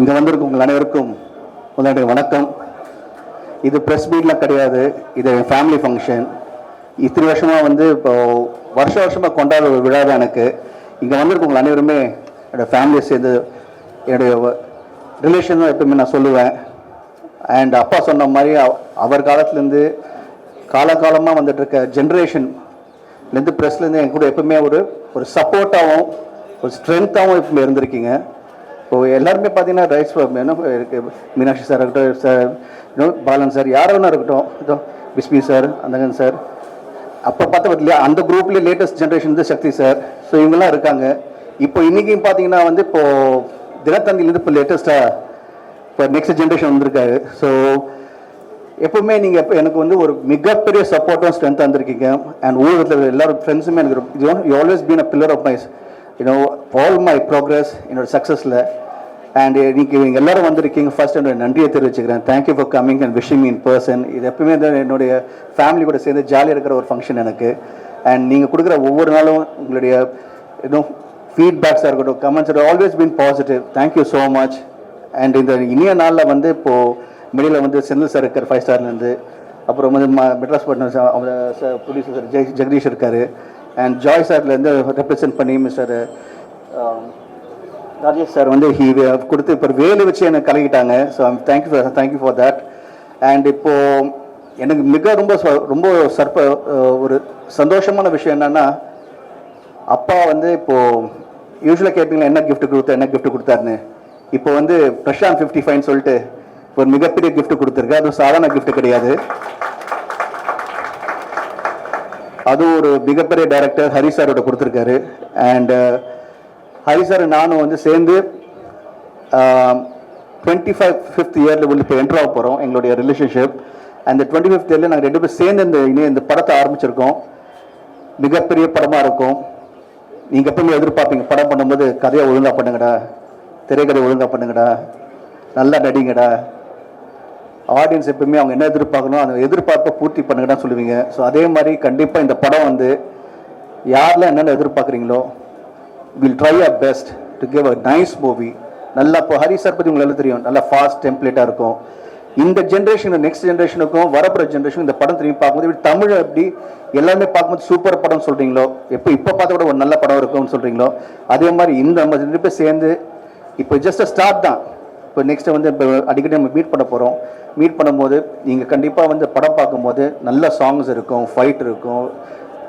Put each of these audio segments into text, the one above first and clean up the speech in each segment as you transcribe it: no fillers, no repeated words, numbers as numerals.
இங்கே வந்திருக்கும் உங்கள் அனைவருக்கும் முதலாளி வணக்கம். இது ப்ரெஸ் மீட்லாம் கிடையாது, இது ஃபேமிலி ஃபங்க்ஷன். இத்தனை வருஷமாக வந்து இப்போ வருஷமாக கொண்டாட ஒரு விழா தான் எனக்கு. இங்கே வந்திருக்கும் உங்கள் அனைவருமே என்னோடய ஃபேமிலியை சேர்ந்து என்னுடைய ரிலேஷன் தான் எப்பவுமே நான் சொல்லுவேன். அண்ட் அப்பா சொன்ன மாதிரி அவர் காலத்துலேருந்து காலகாலமாக வந்துட்டு இருக்க ஜென்ரேஷன்லேருந்து ப்ரெஸ்லேருந்து என் கூட எப்பவுமே ஒரு சப்போர்ட்டாகவும் ஒரு ஸ்ட்ரென்த்தாகவும் எப்பவுமே இருந்திருக்கீங்க. இப்போது எல்லாருமே பார்த்தீங்கன்னா ரைட்ஸ் என்ன இருக்குது, மீனாட்சி சார் இருக்கட்டும், சார் பாலன் சார், யாரோ ஒன்றா இருக்கட்டும், இதோ பிஸ்மி சார், அந்தகன் சார், அப்போ பார்த்தா இல்லையா அந்த குரூப்லேயே லேட்டஸ்ட் ஜென்ரேஷன் வந்து சக்தி சார், ஸோ இவங்கெல்லாம் இருக்காங்க. இப்போ இன்றைக்கும் பார்த்தீங்கன்னா வந்து இப்போது தினத்தந்திலேருந்து இப்போ லேட்டஸ்ட்டாக இப்போ நெக்ஸ்ட் ஜென்ரேஷன் வந்திருக்காரு. ஸோ எப்பவுமே நீங்கள் இப்போ எனக்கு வந்து ஒரு மிகப்பெரிய சப்போர்ட்டும் ஸ்ட்ரென்த்தாக இருந்திருக்கீங்க. அண்ட் ஊழத்தில் எல்லாரும் ஃப்ரெண்ட்ஸுமே எனக்கு you always been a pillar of my all my progress என்னோட சக்ஸஸில். அண்ட் நீங்கள் எல்லோரும் வந்திருக்கீங்க. ஃபர்ஸ்ட் என்னோட நன்றியை தெரிவிச்சுக்கிறேன். Thank you for coming and wishing me in person. இது எப்பவுமே என்னுடைய ஃபேமிலி கூட சேர்ந்து ஜாலியாக இருக்கிற ஒரு ஃபங்க்ஷன் எனக்கு. அண்ட் நீங்கள் கொடுக்குற ஒவ்வொரு நாளும் உங்களுடைய ஃபீட்பேக்ஸாக இருக்கட்டும், comments are always been positive. Thank you so much. And இந்த இனிய நாளில் வந்து இப்போது வெளியில் வந்து செந்தில் சார் இருக்கார் 5 ஸ்டார்லேருந்து, அப்புறம் வந்து மெட்ராஸ் பட்டன் அவங்க ப்ரொடியூசர் சார் ஜெகதீஷ் இருக்கார், அண்ட் ஜாய் சார்லேருந்து ரெப்ரசென்ட் பண்ணி மிஸ்டர் ராஜேஷ் சார் வந்து கொடுத்து இப்போ வேலை வச்சு எனக்கு கலக்கிட்டாங்க. So thank you for that. And இப்போது எனக்கு மிக ரொம்ப ஒரு சந்தோஷமான விஷயம் என்னென்னா, அப்பா வந்து இப்போது யூஸ்வலாக கேட்பீங்களா என்ன கிஃப்ட் கொடுத்தாருன்னு. இப்போ வந்து பிரசாந்த் 55 சொல்லிட்டு ஒரு மிகப்பெரிய கிஃப்ட் கொடுத்துருக்கு. அது சாதாரண கிஃப்ட் கிடையாது. அது ஒரு மிகப்பெரிய டைரக்டர் ஹரி சாரோட கொடுத்துருக்காரு. அண்ட் ஹரி சார் நானும் வந்து சேர்ந்து 25th இயரில் வந்து இப்போ என்ட்ரு ஆக போகிறோம் எங்களுடைய ரிலேஷன்ஷிப். அந்த 25th இயரில் நாங்கள் 2 பேரும் சேர்ந்து இந்த படத்தை ஆரம்பிச்சிருக்கோம். மிகப்பெரிய படமாக இருக்கும். நீங்கள் எப்பவுமே எதிர்பார்ப்பீங்க படம் பண்ணும்போது கதையை ஒழுங்காக பண்ணுங்கடா, திரைக்கதை ஒழுங்காக பண்ணுங்கடா, நல்லா நடிங்கடா. ஆடியன்ஸ் எப்பவுமே அவங்க என்ன எதிர்பார்க்கணும் அந்த எதிர்பார்ப்பை பூர்த்தி பண்ணுங்கடான்னு சொல்லுவீங்க. ஸோ அதே மாதிரி கண்டிப்பாக இந்த படம் வந்து யாரெல்லாம் என்னென்ன எதிர்பார்க்குறீங்களோ will try our best to give a nice movie. நல்லா இப்போ ஹரி சார் பற்றி உங்களுக்கு தெரியும், நல்லா ஃபாஸ்ட் டெம்ப்ளேட்டாக இருக்கும். இந்த ஜென்ரேஷன் நெக்ஸ்ட் ஜென்ரேஷனுக்கும் வரப்போகிற ஜென்ரேஷன் இந்த படம் திரும்பி பார்க்கும்போது இப்படி தமிழ் எப்படி எல்லாருமே பார்க்கும்போது சூப்பர் படம் சொல்கிறீங்களோ, இப்போ பார்த்த கூட ஒரு நல்ல படம் இருக்கும்னு சொல்கிறீங்களோ, அதே மாதிரி இந்த நம்ம 2 பேர் சேர்ந்து இப்போ ஜஸ்ட் அ ஸ்டார்ட் தான். இப்போ நெக்ஸ்ட்டு வந்து இப்போ அடிக்கடி நம்ம மீட் பண்ண போகிறோம். மீட் பண்ணும்போது நீங்கள் கண்டிப்பாக வந்து படம் பார்க்கும்போது நல்ல சாங்ஸ் இருக்கும், ஃபைட் இருக்கும்,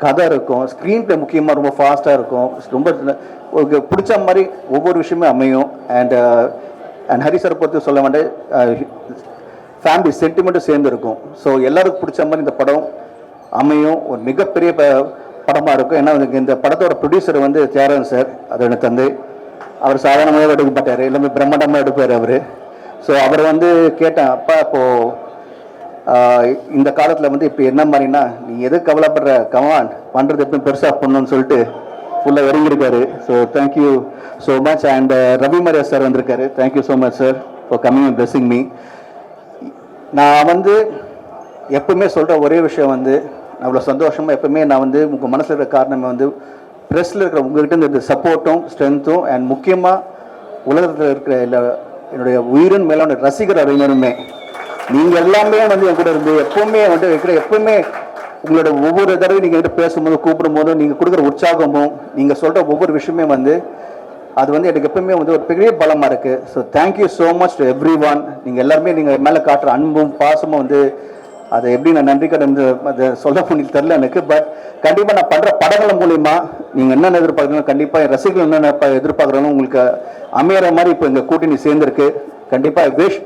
கதை இருக்கும், ஸ்க்ரீன் ப்ளே முக்கியமாக ரொம்ப ஃபாஸ்ட்டாக இருக்கும், ரொம்ப பிடிச்ச மாதிரி ஒவ்வொரு விஷயமே அமையும். அண்ட் ஹரி சார் பொறுத்து சொல்ல வேண்டிய ஃபேமிலி சென்டிமெண்ட்டும் சேர்ந்து இருக்கும். ஸோ எல்லாருக்கும் பிடிச்ச மாதிரி இந்த படம் அமையும். ஒரு மிகப்பெரிய படமாக இருக்கும். ஏன்னா இந்த படத்தோட ப்ரொடியூசர் வந்து தியாகராஜன் சார், அதோட தந்தை. அவர் சாதாரணமாக எடுக்க மாட்டார், எல்லாமே பிரம்மாண்டமாக எடுப்பார் அவர். ஸோ அவர் வந்து கேட்டேன், அப்பா இப்போது இந்த காலத்தில் வந்து இப்போ என்ன மாதிரினா நீ எது கவலைப்படுற, கமான் பண்ணுறது எப்பவும் பெருசாக பண்ணணும்னு சொல்லிட்டு ஃபுல்லாக இறங்கியிருக்காரு. So thank you so much. And Ravi Maria sir வந்திருக்காரு. Thank you so much sir for coming and blessing me. நான் வந்து எப்பவுமே சொல்கிற ஒரே விஷயம் வந்து அவ்வளோ சந்தோஷமாக எப்பவுமே நான் வந்து உங்கள் மனசில் இருக்கிற காரணமே வந்து ப்ரெஸ்ஸில் இருக்கிற உங்கள்கிட்ட இந்த சப்போர்ட்டும் ஸ்ட்ரென்த்தும் அண்ட் முக்கியமாக உலகத்தில் இருக்கிற என்னுடைய உயிரின் மேலான ரசிகர் அறிஞருமே நீங்கள் எல்லாமே வந்து என் கூட இருந்து எப்பவுமே வந்து எப்பவுமே உங்களோட ஒவ்வொரு தடவை நீங்கள் என்கிட்ட பேசும்போது கூப்பிடும் போதும் நீங்கள் கொடுக்குற உற்சாகமும் நீங்கள் சொல்கிற ஒவ்வொரு விஷயமே வந்து அது வந்து எனக்கு எப்பவுமே வந்து ஒரு பெரிய பலமாக இருக்குது. So thank you so much to every one. நீங்கள் எல்லாருமே நீங்கள் மேலே காட்டுற அன்பும் பாசமும் வந்து அதை எப்படி நான் நன்றி கடன் அதை சொல்ல முடியல தெரில எனக்கு. பட் கண்டிப்பாக நான் பண்ணுற படங்கள் மூலிமா நீங்கள் என்னென்ன எதிர்பார்க்குறீங்களோ கண்டிப்பாக என் ரசிகர்கள் என்னென்ன எதிர்பார்க்குறாங்களோ உங்களுக்கு அமையிற மாதிரி இப்போ எங்கள் கூட்டணி சேர்ந்துருக்கு. கண்டிப்பாக I wish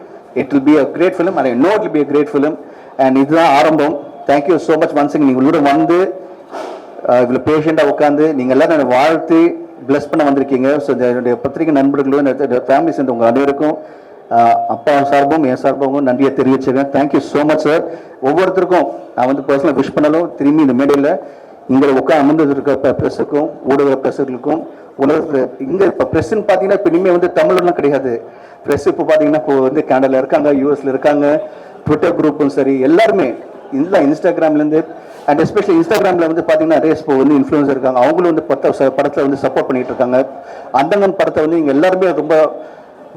it will be a great film and I know it will be a great film. And இதுதான் ஆரம்பம். Thank you so much once. நீங்கள் உங்களோட வந்து இவ்வளோ பேஷண்ட்டாக உட்காந்து நீங்கள் எல்லோரும் என்னை வாழ்த்து பிளஸ் பண்ண வந்திருக்கீங்க. ஸோ என்னுடைய பத்திரிகை நண்பர்களும் என்னுடைய ஃபேமிலி சேர்ந்து உங்கள் அனைவருக்கும் அப்பா சார்பும் என் சார்பாகவும் நன்றியை தெரிவிச்சுக்கிறேன். Thank you so much sir. ஒவ்வொருத்தருக்கும் நான் வந்து பர்சனலாக விஷ் பண்ணாலும் திரும்பி இந்த மேடையில் இங்கே அமர்ந்து இருக்க ப்ரெஸ்ஸுக்கும் ஊடக ப்ரெஸ்ஸுகளுக்கும் உலகத்தில் இங்கே இப்போ ப்ரெஸ்ஸுன்னு பார்த்தீங்கன்னா இப்போ இனிமேல் வந்து தமிழ்லாம் கிடையாது. ப்ரெஸ் இப்போ பார்த்தீங்கன்னா இப்போ வந்து கனடாவில் இருக்காங்க, யூஎஸில் இருக்காங்க, ட்விட்டர் குரூப்பும் சரி எல்லாருமே இல்லை, இன்ஸ்டாகிராம்லேருந்து அண்ட் எஸ்பெஷலி இன்ஸ்டாகிராமில் வந்து பார்த்தீங்கன்னா நிறைய இப்போ வந்து இன்ஃப்ளூயன்சர் இருக்காங்க. அவங்களும் வந்து படத்தை வந்து சப்போர்ட் பண்ணிகிட்டு இருக்காங்க. அந்தங்கன் படத்தை வந்து இங்கே எல்லாருமே ரொம்ப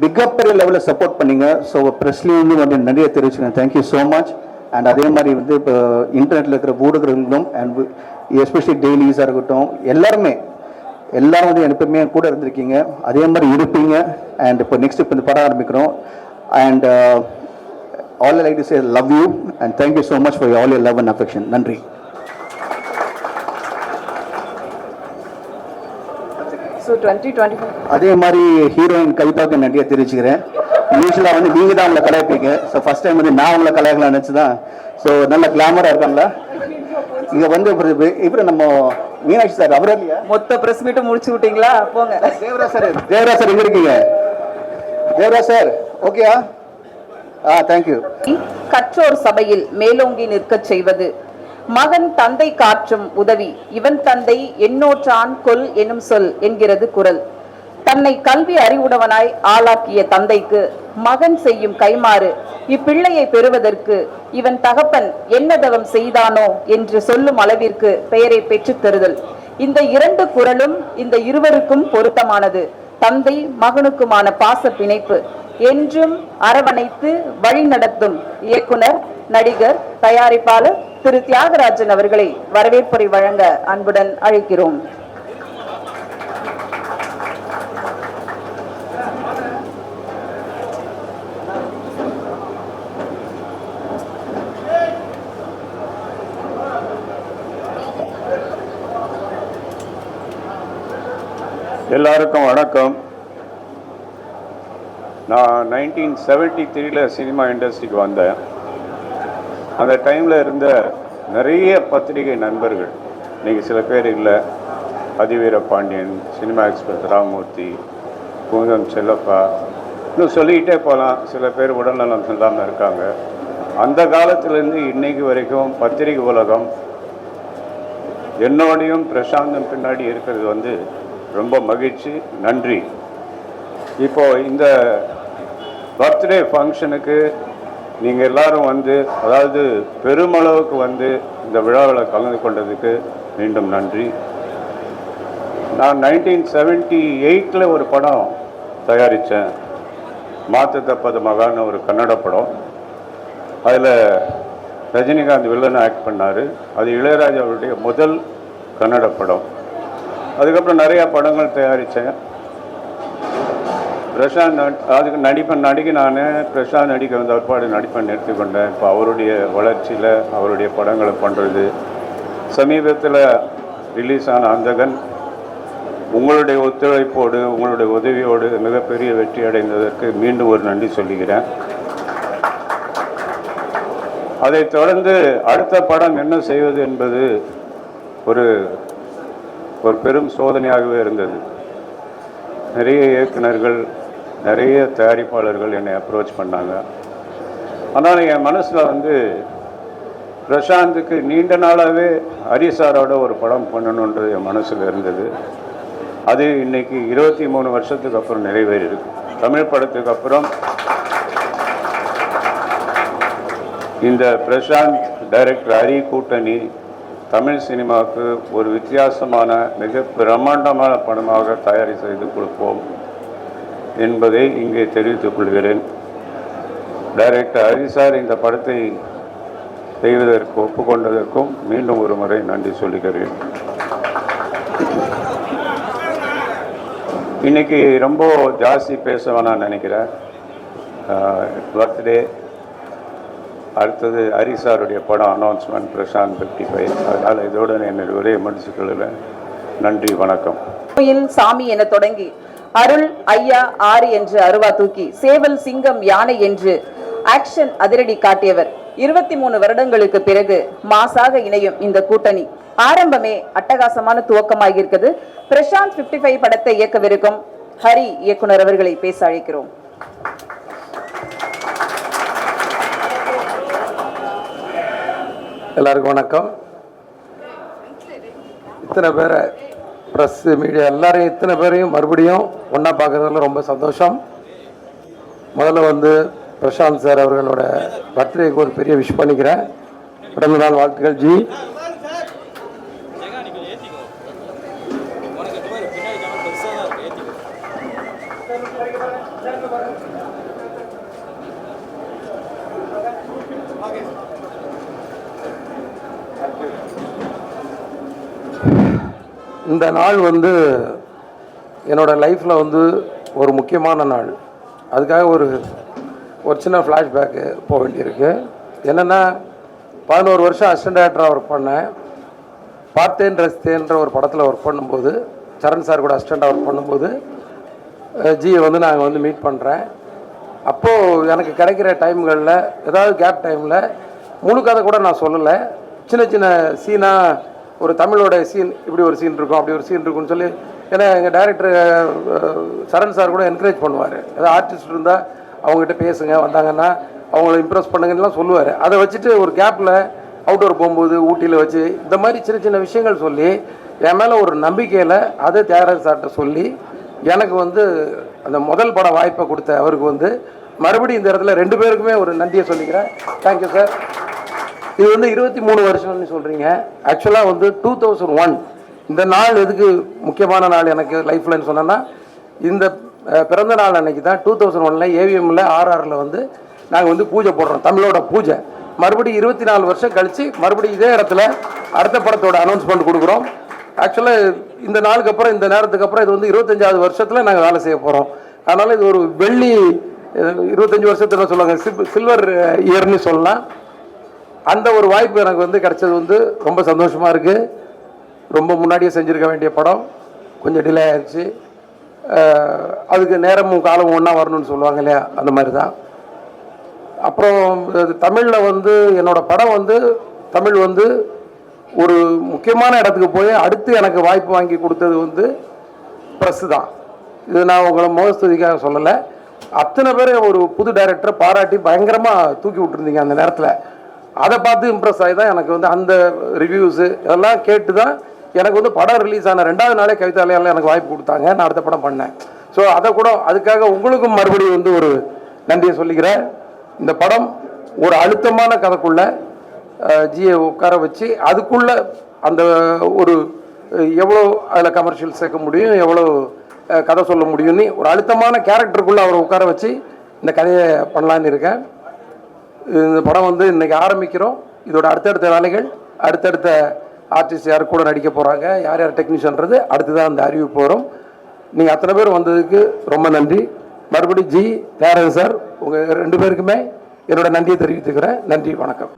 மிகப்பெரிய லெவலில் சப்போர்ட் பண்ணீங்க. ஸோ ப்ரெஸ்லேயும் வந்து நிறைய தெரிவிச்சுக்கேன். Thank you so much. அண்ட் அதே மாதிரி வந்து இப்போ இன்டர்நெட்டில் இருக்கிற ஊடகங்களும் அண்ட் எஸ்பெஷலி டெய்லிஸாக இருக்கட்டும், எல்லாரும் வந்து எப்பவுமே கூட இருந்திருக்கீங்க, அதே மாதிரி இருப்பீங்க. அண்ட் இப்போ நெக்ஸ்ட் இப்போ இந்த படம் ஆரம்பிக்கிறோம். And all I like to say love you and thank you so much for all your love and affection. நன்றி. அதே மாதிரி ஹீரோயின் கவிதாவுக்கு நன்றியை தெரிவிச்சுக்கிறேன். யூஸ்வலாக வந்து நீங்கள் தான் அவங்களை கலாய்ப்பீங்க. ஸோ ஃபர்ஸ்ட் டைம் வந்து நான் உங்களை கலாய்க்கலாம் நினச்சி தான். ஸோ நல்ல கிளாமராக இருக்காங்களா இங்கே வந்து இப்போ நம்ம மீனாட்சி சார் அவரே இல்லையா? மொத்த பிரஸ் மீட்டும் முடிச்சு விட்டீங்களா? போங்க. தேவராஜ் சார் எங்க இருக்கீங்க? தேவராஜ் சார் ஓகேயா? தேங்க்யூ. கற்றோர் சபையில் மேலோங்கி நிற்கச் செய்வது மகன் தந்தை காற்றும் உதவி, இவன் தந்தை எண்ணோற்றான் கொல் எனும் சொல் என்கிறது குரல். தன்னை கல்வி அறிவுடவனாய் ஆளாக்கிய தந்தைக்கு மகன் செய்யும் கைமாறு இப்பிள்ளையை பெறுவதற்கு இவன் தகப்பன் என்ன தவம் செய்தானோ என்று சொல்லும் அளவிற்கு பெயரை பெற்றுத் தருதல். இந்த இரண்டு குரலும் இந்த இருவருக்கும் பொருத்தமானது. தந்தை மகனுக்குமான பாச பிணைப்பு என்றும் அரவணைத்து வழிநடத்தும் இயக்குனர், நடிகர், தயாரிப்பாளர் திரு தியாகராஜன் அவர்களை வரவேற்புரை வழங்க அன்புடன் அழைக்கிறோம். எல்லாருக்கும் வணக்கம். நான் 1973 சினிமா இண்டஸ்ட்ரிக்கு வந்தேன். அந்த டைமில் இருந்த நிறைய பத்திரிகை நண்பர்கள், நீங்கள் சில பேர் இல்லை, அதிவீர பாண்டியன், சினிமா எக்ஸ்பிரஸ் ராமமூர்த்தி, பூந்தம் செல்லப்பா, இன்னும் சொல்லிக்கிட்டே போகலாம். சில பேர் உடல்நலம் இல்லாமல் இருக்காங்க. அந்த காலத்திலேருந்து இன்னைக்கு வரைக்கும் பத்திரிகை உலகம் என்னோடையும் பிரசாந்தும் பின்னாடி இருக்கிறது வந்து ரொம்ப மகிழ்ச்சி. நன்றி. இப்போது இந்த பர்த்டே ஃபங்க்ஷனுக்கு நீங்கள் எல்லாரும் வந்து, அதாவது பெருமளவுக்கு வந்து இந்த விழாவில் கலந்து கொண்டதுக்கு மீண்டும் நன்றி. நான் 1978 ஒரு படம் தயாரித்தேன், மாற்று தப்பது மகான்னு ஒரு கன்னட படம். அதில் ரஜினிகாந்த் வில்லன் ஆக்ட் பண்ணார். அது இளையராஜாவுடைய முதல் கன்னட படம். அதுக்கப்புறம் நிறையா படங்கள் தயாரித்தேன். பிரசாந்த் அதுக்கு நடிக்க நான் பிரசாந்த் நடிக்க வந்த ஒருபாடு நடிப்பை நிறுத்திக்கொண்டேன். இப்போ அவருடைய வளர்ச்சியில் அவருடைய படங்களை பண்ணுறது. சமீபத்தில் ரிலீஸ் ஆன அந்தகன் உங்களுடைய ஒத்துழைப்போடு உங்களுடைய உதவியோடு மிகப்பெரிய வெற்றி அடைந்ததற்கு மீண்டும் ஒரு நன்றி சொல்லுகிறேன். அதைத் தொடர்ந்து அடுத்த படம் என்ன செய்வது என்பது ஒரு பெரும் சோதனையாகவே இருந்தது. நிறைய இயக்குநர்கள், நிறைய தயாரிப்பாளர்கள் என்னை அப்ரோச் பண்ணாங்க. ஆனால் என் மனசில் வந்து பிரசாந்துக்கு நீண்ட நாளாகவே ஹரிசாரோட ஒரு படம் பண்ணணுன்றது என் மனசில் இருந்தது. அது இன்னைக்கு 23 வருஷத்துக்கு அப்புறம் நிறைவேறியிருக்கு. தமிழ் படத்துக்கு அப்புறம் இந்த பிரசாந்த் டைரக்டர் ஹரி கூட்டணி தமிழ் சினிமாவுக்கு ஒரு வித்தியாசமான மிக பிரம்மாண்டமான படமாக தயார் செய்து கொடுப்போம் என்பதை இங்கே தெரிவித்துக் கொள்கிறேன். டைரக்டர் ஹரி சார் இந்த படத்தை செய்வதற்கு ஒப்புக்கொண்டதற்கும் மீண்டும் ஒரு முறை நன்றி சொல்லுகிறேன். இன்னைக்கு ரொம்ப ஜாஸ்தி பேச வேணான்னு நினைக்கிறேன். பர்த்டே அடுத்தது ஹரிசாருடைய படம் அனௌன்ஸ்மெண்ட் பிரசாந்த் 55. அதனால் இதோடு என்னுடைய உரையை முடிச்சுக்கொள்கிறேன். நன்றி, வணக்கம். சாமி என தொடங்கி அருள், ஐயா, ஆறு என்று அருவா தூக்கி சேவல், சிங்கம், யானை என்று ஆக்ஷன் அதிரடி காட்டியவர். 23 வருடங்களுக்கு பிறகு மாசாக இணையும் இந்த கூட்டணி ஆரம்பமே அட்டகாசமான துவக்கமாக இருக்கிறது. பிரசாந்த் 55 படத்தை இயக்கவிருக்கும் ஹரி இயக்குனர் அவர்களை பேச அழைக்கிறோம். எல்லாருக்கும் வணக்கம். இத்தனை பேரை ப்ரெஸ், மீடியா எல்லாரையும் இத்தனை பேரையும் மறுபடியும் ஒன்றா பார்க்குறதுல ரொம்ப சந்தோஷம். முதல்ல வந்து பிரசாந்த் சார் அவர்களோட பர்த்டேக்கு ஒரு பெரிய விஷ் பண்ணிக்கிறேன். பிறந்த நாள் வாழ்த்துக்கள் ஜி. இந்த நாள் வந்து என்னோடய லைஃப்பில் வந்து ஒரு முக்கியமான நாள். அதுக்காக ஒரு சின்ன ஃப்ளாஷ்பேக்கு போக வேண்டியிருக்கு. என்னென்னா 11 வருஷம் அசிஸ்டன்ட் டைரக்டராக ஒர்க் பண்ணேன். பார்த்தேன் ரசித்தேன்ற ஒரு படத்தில் ஒர்க் பண்ணும்போது, சரண் சார் கூட அசிஸ்டண்ட்டாக ஒர்க் பண்ணும்போது ஜியை வந்து நாங்கள் வந்து மீட் பண்ணுறேன். அப்போது எனக்கு கிடைக்கிற டைம்களில் ஏதாவது கேப் டைமில் முழு கதை கூட நான் சொல்லலை, சின்ன சின்ன சீனாக ஒரு தமிழோட சீன், இப்படி ஒரு சீன் இருக்கும் அப்படி ஒரு சீன் இருக்குன்னு சொல்லி, ஏன்னா எங்கள் டைரக்டர் சரண் சார் கூட என்கரேஜ் பண்ணுவார். ஏதாவது ஆர்டிஸ்ட் இருந்தால் அவங்ககிட்ட பேசுங்க, வந்தாங்கன்னா அவங்கள இம்ப்ரெஸ் பண்ணுங்கலாம் சொல்லுவார். அதை வச்சுட்டு ஒரு கேப்பில் அவுட்டோர் போகும்போது ஊட்டியில் வச்சு இந்த மாதிரி சின்ன சின்ன விஷயங்கள் சொல்லி என் மேலே ஒரு நம்பிக்கையில் அதை தியாகராஜ் சார்கிட்ட சொல்லி எனக்கு வந்து அந்த முதல் பட வாய்ப்பை கொடுத்த அவருக்கு வந்து மறுபடியும் இந்த இடத்துல 2 பேருக்குமே ஒரு நன்றியை சொல்லிக்கிறேன். Thank you sir. இது வந்து 23 வருஷம்னு சொல்கிறீங்க. ஆக்சுவலாக வந்து 2001 இந்த நாள் எதுக்கு முக்கியமான நாள் எனக்கு லைஃப்லன்னு சொன்னேன்னா, இந்த பிறந்த நாள் அன்னைக்கு தான் 2001 ஏவிஎம்மில் ஆர்ஆரில் வந்து நாங்கள் வந்து பூஜை போடுறோம், தமிழோட பூஜை. மறுபடியும் 24 வருஷம் கழித்து மறுபடியும் இதே இடத்துல அடுத்த படத்தோட அனௌன்ஸ்மெண்ட் கொடுக்குறோம். ஆக்சுவலாக இந்த நாளுக்கு அப்புறம், இந்த நேரத்துக்கு அப்புறம் இது வந்து 25வது வருஷத்தில் நாங்கள் வேலை செய்ய போகிறோம். அதனால் இது ஒரு வெள்ளி 25 வருஷத்தில் சொல்லுவாங்க, சில்வர் இயர்னு சொல்லலாம். அந்த ஒரு வாய்ப்பு எனக்கு வந்து கிடைச்சது வந்து ரொம்ப சந்தோஷமாக இருக்குது. ரொம்ப முன்னாடியே செஞ்சுருக்க வேண்டிய படம் கொஞ்சம் டிலே ஆயிடுச்சு. அதுக்கு நேரமும் காலமும் ஒன்றா வரணும்னு சொல்லுவாங்க இல்லையா, அந்த மாதிரி தான். அப்புறம் தமிழில் வந்து என்னோடய படம் வந்து தமிழ் வந்து ஒரு முக்கியமான இடத்துக்கு போய் அடுத்து எனக்கு வாய்ப்பு வாங்கி கொடுத்தது வந்து ப்ரெஸ்ஸு தான். இது நான் உங்களை மோகஸ்துதிக்காக சொல்லலை. அத்தனை பேர் ஒரு புது டைரக்டரை பாராட்டி பயங்கரமாக தூக்கி விட்டுருந்தீங்க அந்த நேரத்தில். அதை பார்த்து இம்ப்ரெஸ் ஆகி தான் எனக்கு வந்து அந்த ரிவ்யூஸு இதெல்லாம் கேட்டு தான் எனக்கு வந்து படம் ரிலீஸ் ஆன 2வது நாளே கவிதாலயால் எனக்கு வாய்ப்பு கொடுத்தாங்க. நான் அடுத்த படம் பண்ணேன். ஸோ அதை கூட அதுக்காக உங்களுக்கும் மறுபடியும் வந்து ஒரு நன்றியை சொல்லிக்கிறேன். இந்த படம் ஒரு அழுத்தமான கதைக்குள்ளே ஜியை உட்கார வச்சு அதுக்குள்ளே அந்த ஒரு எவ்வளோ அதில் கமர்ஷியல் சேர்க்க முடியும், எவ்வளோ கதை சொல்ல முடியும்னு ஒரு அழுத்தமான கேரக்டருக்குள்ளே அவரை உட்கார வச்சு இந்த கதையை பண்ணலான்னு இருக்கேன். இந்த படம் வந்து இன்றைக்கி ஆரம்பிக்கிறோம். இதோட அடுத்தடுத்த வேலைகள், அடுத்தடுத்த ஆர்டிஸ்ட் யார் கூட நடிக்க போகிறாங்க, யார் யார் டெக்னீஷியன்றது அடுத்து தான் அந்த அறிவிப்பு வரும். நீங்கள் அத்தனை பேர் வந்ததுக்கு ரொம்ப நன்றி. மறுபடியும் ஜி, தியாகராஜன் சார், உங்கள் 2 பேருக்குமே என்னோட நன்றியை தெரிவித்துக்கிறேன். நன்றி, வணக்கம்.